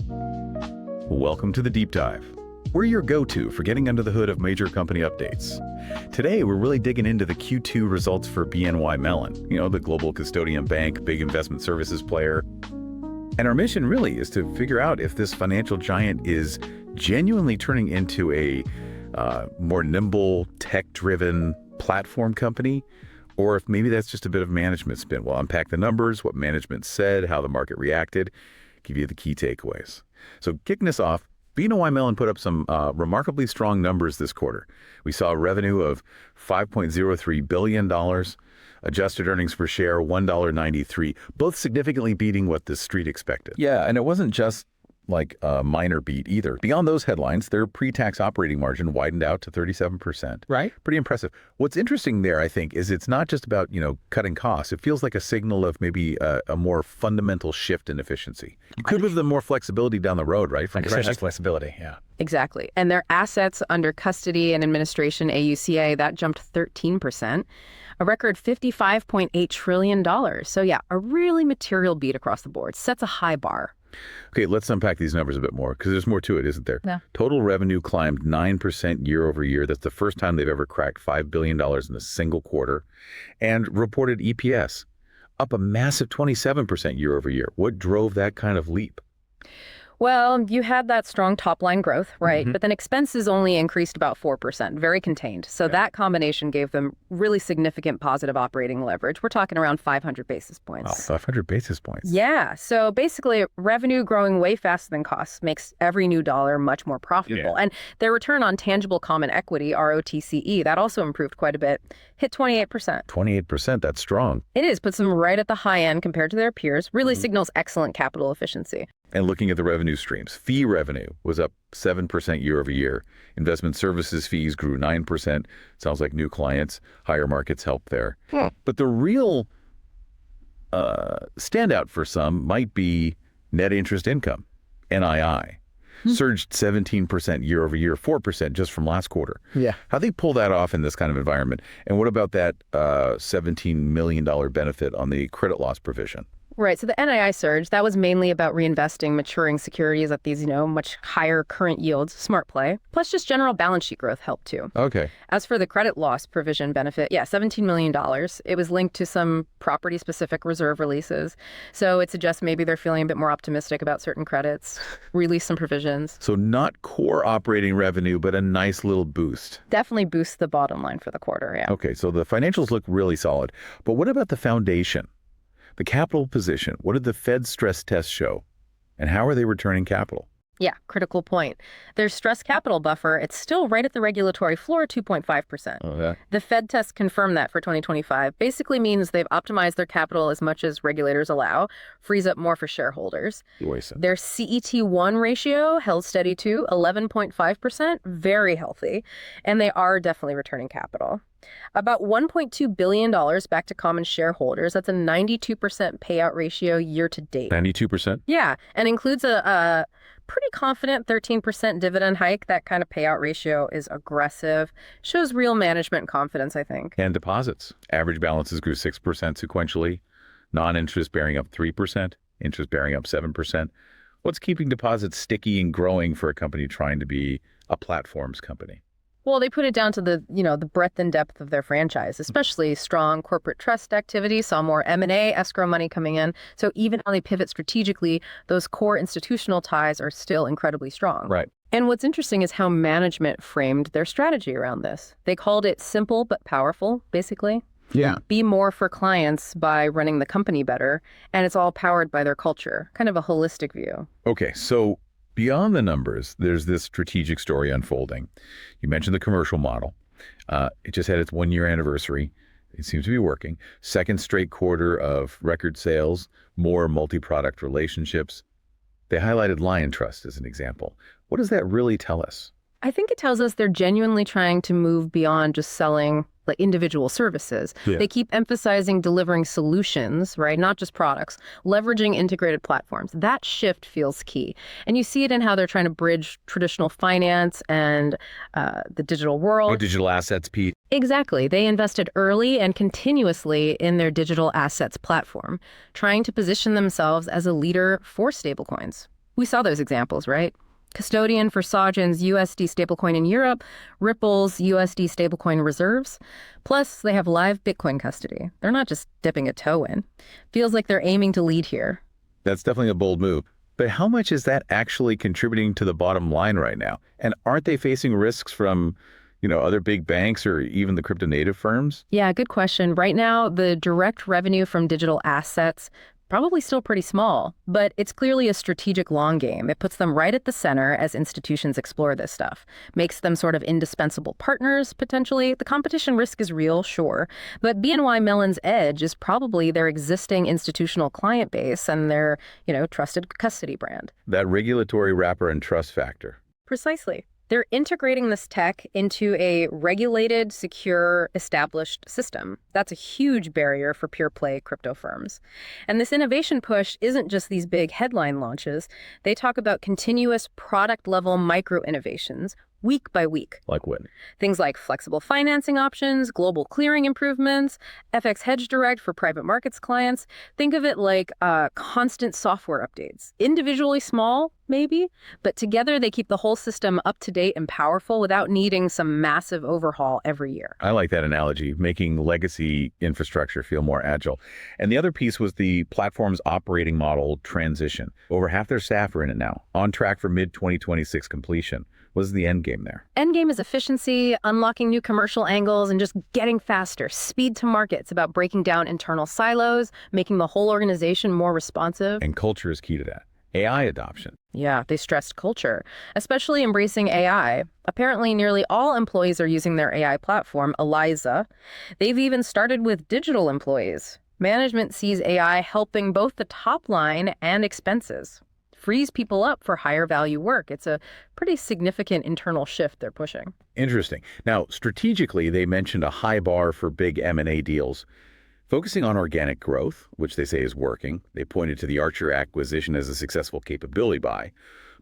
Welcome to the Deep Dive. We're your go-to for getting under the hood of major company updates. Today, we're really digging into the Q2 results for BNY Mellon, the global custodian bank, big investment services player. And our mission really is to figure out if this financial giant is genuinely turning into a more nimble, tech-driven platform company, or if maybe that's just a bit of management spin. We'll unpack the numbers, what management said, how the market reacted, give you the key takeaways. So kicking us off, BNY Mellon put up some remarkably strong numbers this quarter. We saw a revenue of $5.03 billion, adjusted earnings per share $1.93, both significantly beating what the street expected. Yeah, and it wasn't just like a minor beat either. Beyond those headlines, their pre-tax operating margin widened out to 37%. Right. Pretty impressive. What's interesting there, I think, is it's not just about, cutting costs. It feels like a signal of maybe a more fundamental shift in efficiency. You could give them more flexibility down the road, right? Fresh flexibility, yeah. Exactly. And their assets under custody and administration, AUCA, that jumped 13%, a record $55.8 trillion. So yeah, a really material beat across the board. Sets a high bar. Okay, let's unpack these numbers a bit more because there's more to it, isn't there? Yeah. Total revenue climbed 9% year over year. That's the first time they've ever cracked $5 billion in a single quarter. And reported EPS up a massive 27% year over year. What drove that kind of leap? Well, you had that strong top-line growth, right? Mm-hmm. But then expenses only increased about 4%, very contained. So that combination gave them really significant positive operating leverage. We're talking around 500 basis points. Wow, 500 basis points. Yeah. So basically, revenue growing way faster than costs makes every new dollar much more profitable. Yeah. And their return on tangible common equity, ROTCE, that also improved quite a bit, hit 28%. 28%, that's strong. It is, puts them right at the high end compared to their peers, really signals excellent capital efficiency. And looking at the revenue streams, fee revenue was up 7% year over year. Investment services fees grew 9%. Sounds like new clients, higher markets helped there. But the real standout for some might be net interest income, NII. Surged 17% year over year, 4% just from last quarter. Yeah. How they pull that off in this kind of environment? And what about that $17 million benefit on the credit loss provision? Right. So the NII surge, that was mainly about reinvesting maturing securities at these, much higher current yields. Smart play. Plus just general balance sheet growth helped too. Okay. As for the credit loss provision benefit, $17 million. It was linked to some property-specific reserve releases. So it suggests maybe they're feeling a bit more optimistic about certain credits, release some provisions. So not core operating revenue, but a nice little boost. Definitely boosts the bottom line for the quarter, yeah. Okay, so the financials look really solid. But what about the foundation? The capital position, what did the Fed stress test show? And how are they returning capital? Yeah, critical point. Their stress capital buffer, it's still right at the regulatory floor, 2.5%. Oh, yeah. The Fed test confirmed that for 2025. Basically means they've optimized their capital as much as regulators allow, frees up more for shareholders. Their CET1 ratio held steady too, 11.5%, very healthy. And they are definitely returning capital. About $1.2 billion back to common shareholders. That's a 92% payout ratio year to date. 92%? Yeah, and includes a pretty confident 13% dividend hike. That kind of payout ratio is aggressive. Shows real management confidence, I think. And deposits. Average balances grew 6% sequentially. Non-interest bearing up 3%. Interest bearing up 7%. What's keeping deposits sticky and growing for a company trying to be a platforms company? Well, they put it down to the breadth and depth of their franchise, especially strong corporate trust activity, saw more M&A, escrow money coming in. So even when they pivot strategically, those core institutional ties are still incredibly strong. Right. And what's interesting is how management framed their strategy around this. They called it simple but powerful, basically. Yeah. Be more for clients by running the company better. And it's all powered by their culture, kind of a holistic view. Okay, so beyond the numbers, there's this strategic story unfolding. You mentioned the commercial model. It just had its 1-year anniversary. It seems to be working. Second straight quarter of record sales, more multi-product relationships. They highlighted Lion Trust as an example. What does that really tell us? I think it tells us they're genuinely trying to move beyond just selling like individual services. Yeah. They keep emphasizing delivering solutions, right? Not just products, leveraging integrated platforms. That shift feels key. And you see it in how they're trying to bridge traditional finance and the digital world. Oh, digital assets, Pete. Exactly. They invested early and continuously in their digital assets platform, trying to position themselves as a leader for stablecoins. We saw those examples, right? Custodian for Sojin's USD stablecoin in Europe, Ripple's USD stablecoin reserves. Plus, they have live Bitcoin custody. They're not just dipping a toe in. Feels like they're aiming to lead here. That's definitely a bold move. But how much is that actually contributing to the bottom line right now? And aren't they facing risks from, other big banks or even the crypto native firms? Yeah, good question. Right now, the direct revenue from digital assets probably still pretty small, but it's clearly a strategic long game. It puts them right at the center as institutions explore this stuff, makes them sort of indispensable partners, potentially. The competition risk is real, sure, but BNY Mellon's edge is probably their existing institutional client base and their, trusted custody brand. That regulatory wrapper and trust factor. Precisely. They're integrating this tech into a regulated, secure, established system. That's a huge barrier for pure-play crypto firms. And this innovation push isn't just these big headline launches. They talk about continuous product-level micro-innovations, week by week. Like what? Things like flexible financing options, global clearing improvements, FXHedgeDirect for private markets clients. Think of it like constant software updates. Individually small, maybe, but together they keep the whole system up to date and powerful without needing some massive overhaul every year. I like that analogy, making legacy infrastructure feel more agile. And the other piece was the platform's operating model transition. Over half their staff are in it now, on track for mid-2026 completion. What is the end game there? End game is efficiency, unlocking new commercial angles, and just getting faster. Speed to market. It's about breaking down internal silos, making the whole organization more responsive. And culture is key to that. AI adoption. Yeah, they stressed culture, especially embracing AI. Apparently, nearly all employees are using their AI platform, Aliza. They've even started with digital employees. Management sees AI helping both the top line and expenses. Frees people up for higher value work. It's a pretty significant internal shift they're pushing. Interesting. Now, strategically, they mentioned a high bar for big M&A deals. Focusing on organic growth, which they say is working. They pointed to the Archer acquisition as a successful capability buy.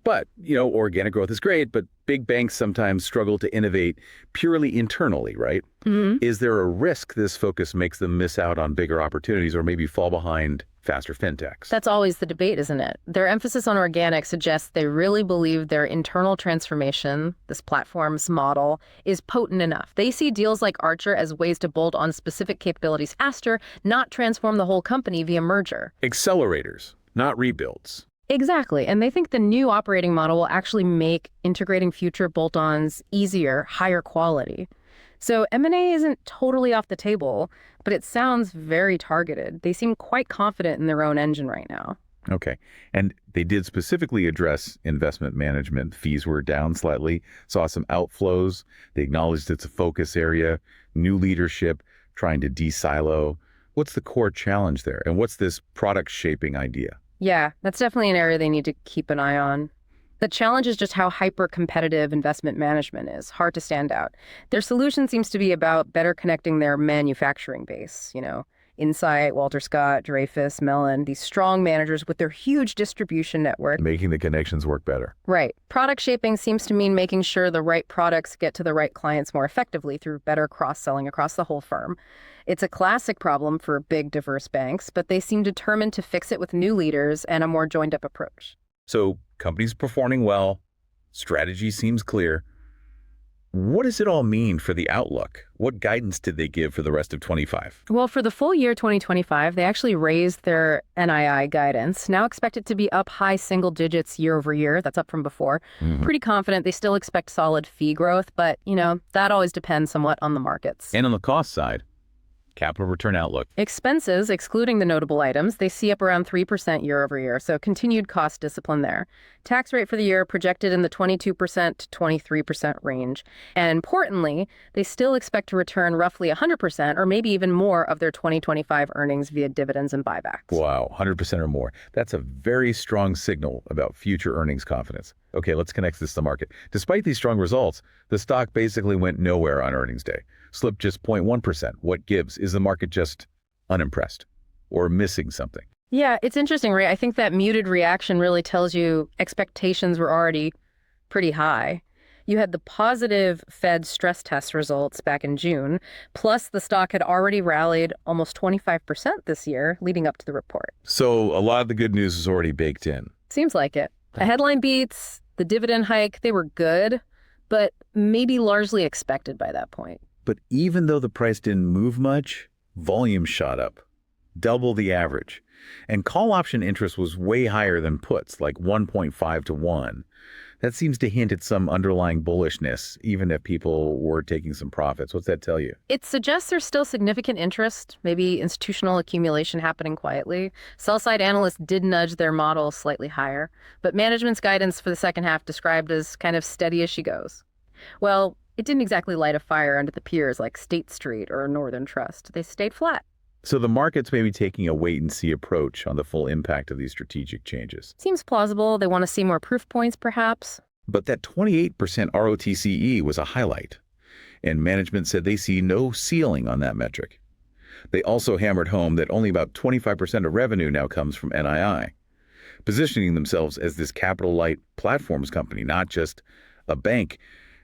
But, organic growth is great, but big banks sometimes struggle to innovate purely internally, right? Mm-hmm. Is there a risk this focus makes them miss out on bigger opportunities or maybe fall behind faster fintechs? That's always the debate, isn't it? Their emphasis on organic suggests they really believe their internal transformation, this platform's model, is potent enough. They see deals like Archer as ways to bolt on specific capabilities faster, not transform the whole company via merger. Accelerators, not rebuilds. Exactly. And they think the new operating model will actually make integrating future bolt-ons easier, higher quality. So M&A isn't totally off the table, but it sounds very targeted. They seem quite confident in their own engine right now. Okay. And they did specifically address investment management. Fees were down slightly, saw some outflows. They acknowledged it's a focus area, new leadership, trying to de-silo. What's the core challenge there? And what's this product shaping idea? Yeah, that's definitely an area they need to keep an eye on. The challenge is just how hyper-competitive investment management is. Hard to stand out. Their solution seems to be about better connecting their manufacturing base, Insight, Walter Scott, Dreyfus, Mellon, these strong managers with their huge distribution network. Making the connections work better. Right. Product shaping seems to mean making sure the right products get to the right clients more effectively through better cross-selling across the whole firm. It's a classic problem for big, diverse banks, but they seem determined to fix it with new leaders and a more joined-up approach. So, companies performing well, strategy seems clear. What does it all mean for the outlook? What guidance did they give for the rest of 25? Well, for the full year 2025, they actually raised their NII guidance. Now expect it to be up high single digits year over year. That's up from before. Mm-hmm. Pretty confident. They still expect solid fee growth, but, that always depends somewhat on the markets. And on the cost side, capital return outlook. Expenses, excluding the notable items, they see up around 3% year over year, so continued cost discipline there. Tax rate for the year projected in the 22% to 23% range. And importantly, they still expect to return roughly 100% or maybe even more of their 2025 earnings via dividends and buybacks. Wow, 100% or more. That's a very strong signal about future earnings confidence. Okay, let's connect this to the market. Despite these strong results, the stock basically went nowhere on earnings day. Slipped just 0.1%. What gives? Is the market just unimpressed or missing something? Yeah, it's interesting, right? I think that muted reaction really tells you expectations were already pretty high. You had the positive Fed stress test results back in June, plus the stock had already rallied almost 25% this year leading up to the report. So a lot of the good news is already baked in. Seems like it. The headline beats, the dividend hike, they were good, but maybe largely expected by that point. But even though the price didn't move much, volume shot up, double the average. And call option interest was way higher than puts, like 1.5 to 1. That seems to hint at some underlying bullishness, even if people were taking some profits. What's that tell you? It suggests there's still significant interest, maybe institutional accumulation happening quietly. Sell-side analysts did nudge their model slightly higher, but management's guidance for the second half described as kind of steady as she goes. Well, it didn't exactly light a fire under the peers like State Street or Northern Trust. They stayed flat. So the market's maybe taking a wait-and-see approach on the full impact of these strategic changes. Seems plausible. They want to see more proof points, perhaps. But that 28% ROTCE was a highlight, and management said they see no ceiling on that metric. They also hammered home that only about 25% of revenue now comes from NII, positioning themselves as this capital-light platforms company, not just a bank.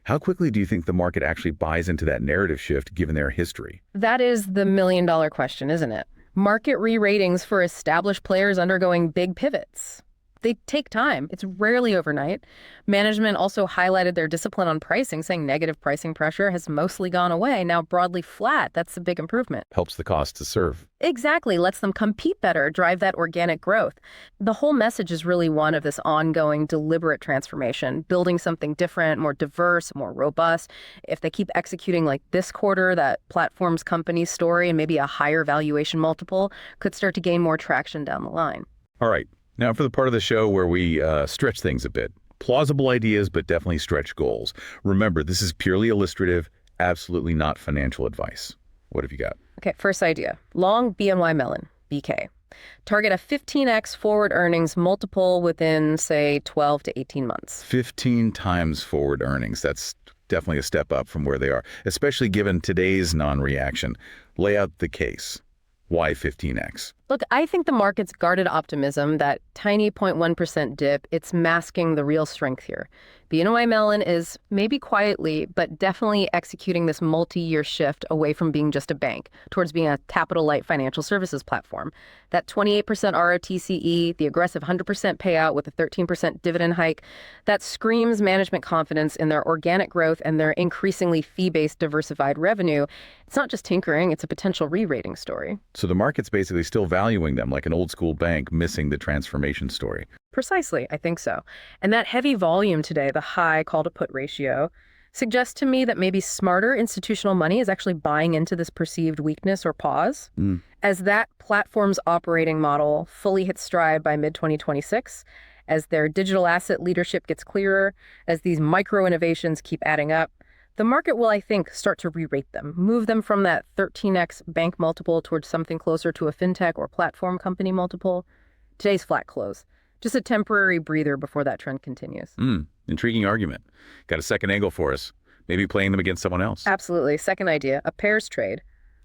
How quickly do you think the market actually buys into that narrative shift given their history? That is the million-dollar question, isn't it? Market re-ratings for established players undergoing big pivots. They take time. It's rarely overnight. Management also highlighted their discipline on pricing, saying negative pricing pressure has mostly gone away, now broadly flat. That's a big improvement. Helps the cost to serve. Exactly. Lets them compete better, drive that organic growth. The whole message is really one of this ongoing, deliberate transformation, building something different, more diverse, more robust. If they keep executing like this quarter, that platforms company story and maybe a higher valuation multiple could start to gain more traction down the line. All right. Now for the part of the show where we stretch things a bit. Plausible ideas, but definitely stretch goals. Remember, this is purely illustrative, absolutely not financial advice. What have you got? Okay, first idea. Long BNY Mellon, BK. Target a 15x forward earnings multiple within, say, 12 to 18 months. 15 times forward earnings. That's definitely a step up from where they are, especially given today's non-reaction. Lay out the case. Why 15x? Look, I think the market's guarded optimism, that tiny 0.1% dip, it's masking the real strength here. BNY Mellon is maybe quietly, but definitely executing this multi-year shift away from being just a bank towards being a capital-light financial services platform. That 28% ROTCE, the aggressive 100% payout with a 13% dividend hike, that screams management confidence in their organic growth and their increasingly fee-based diversified revenue. It's not just tinkering, it's a potential re-rating story. So the market's basically still valuing them like an old school bank missing the transformation story. Precisely, I think so. And that heavy volume today, the high call-to-put ratio, suggests to me that maybe smarter institutional money is actually buying into this perceived weakness or pause. As that platform's operating model fully hits stride by mid-2026, as their digital asset leadership gets clearer, as these micro-innovations keep adding up, the market will, I think, start to re-rate them, move them from that 13x bank multiple towards something closer to a fintech or platform company multiple. Today's flat close. Just a temporary breather before that trend continues. Intriguing argument. Got a second angle for us. Maybe playing them against someone else. Absolutely. Second idea, a pairs trade.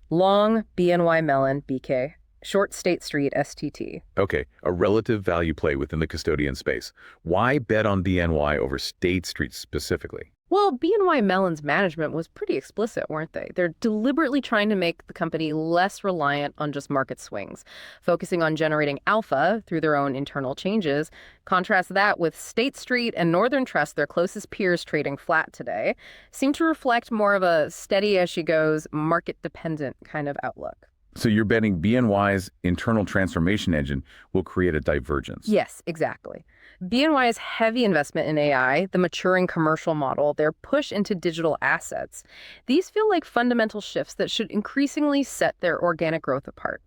Long BNY Mellon, BK. Short State Street, STT. Okay, a relative value play within the custodian space. Why bet on BNY over State Street specifically? Well, BNY Mellon's management was pretty explicit, weren't they? They're deliberately trying to make the company less reliant on just market swings, focusing on generating alpha through their own internal changes. Contrast that with State Street and Northern Trust, their closest peers trading flat today, seem to reflect more of a steady-as-she-goes, market-dependent kind of outlook. So you're betting BNY's internal transformation engine will create a divergence? Yes, exactly. BNY's heavy investment in AI, the maturing commercial model, their push into digital assets, these feel like fundamental shifts that should increasingly set their organic growth apart.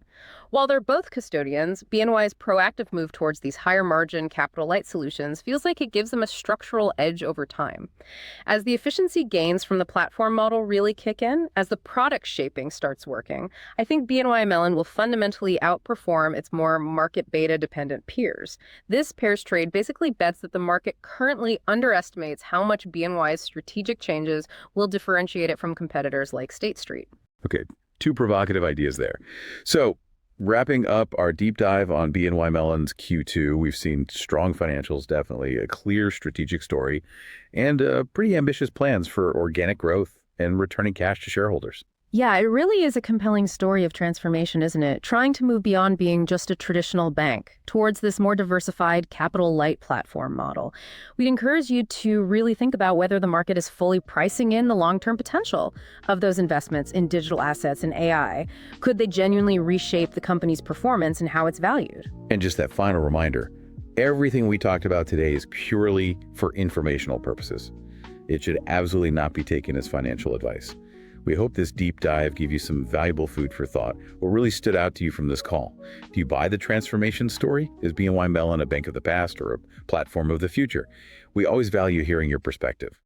While they're both custodians, BNY's proactive move towards these higher margin capital-light solutions feels like it gives them a structural edge over time. As the efficiency gains from the platform model really kick in, as the product shaping starts working, I think BNY Mellon will fundamentally outperform its more market beta dependent peers. This pairs trade basically bets that the market currently underestimates how much BNY's strategic changes will differentiate it from competitors like State Street. Okay, two provocative ideas there. So, wrapping up our deep dive on BNY Mellon's Q2, we've seen strong financials, definitely, a clear strategic story, and pretty ambitious plans for organic growth and returning cash to shareholders. Yeah, it really is a compelling story of transformation, isn't it? Trying to move beyond being just a traditional bank towards this more diversified capital light platform model. We'd encourage you to really think about whether the market is fully pricing in the long-term potential of those investments in digital assets and AI. Could they genuinely reshape the company's performance and how it's valued? And just that final reminder, everything we talked about today is purely for informational purposes. It should absolutely not be taken as financial advice. We hope this deep dive gave you some valuable food for thought. What really stood out to you from this call? Do you buy the transformation story? Is BNY Mellon a bank of the past or a platform of the future? We always value hearing your perspective.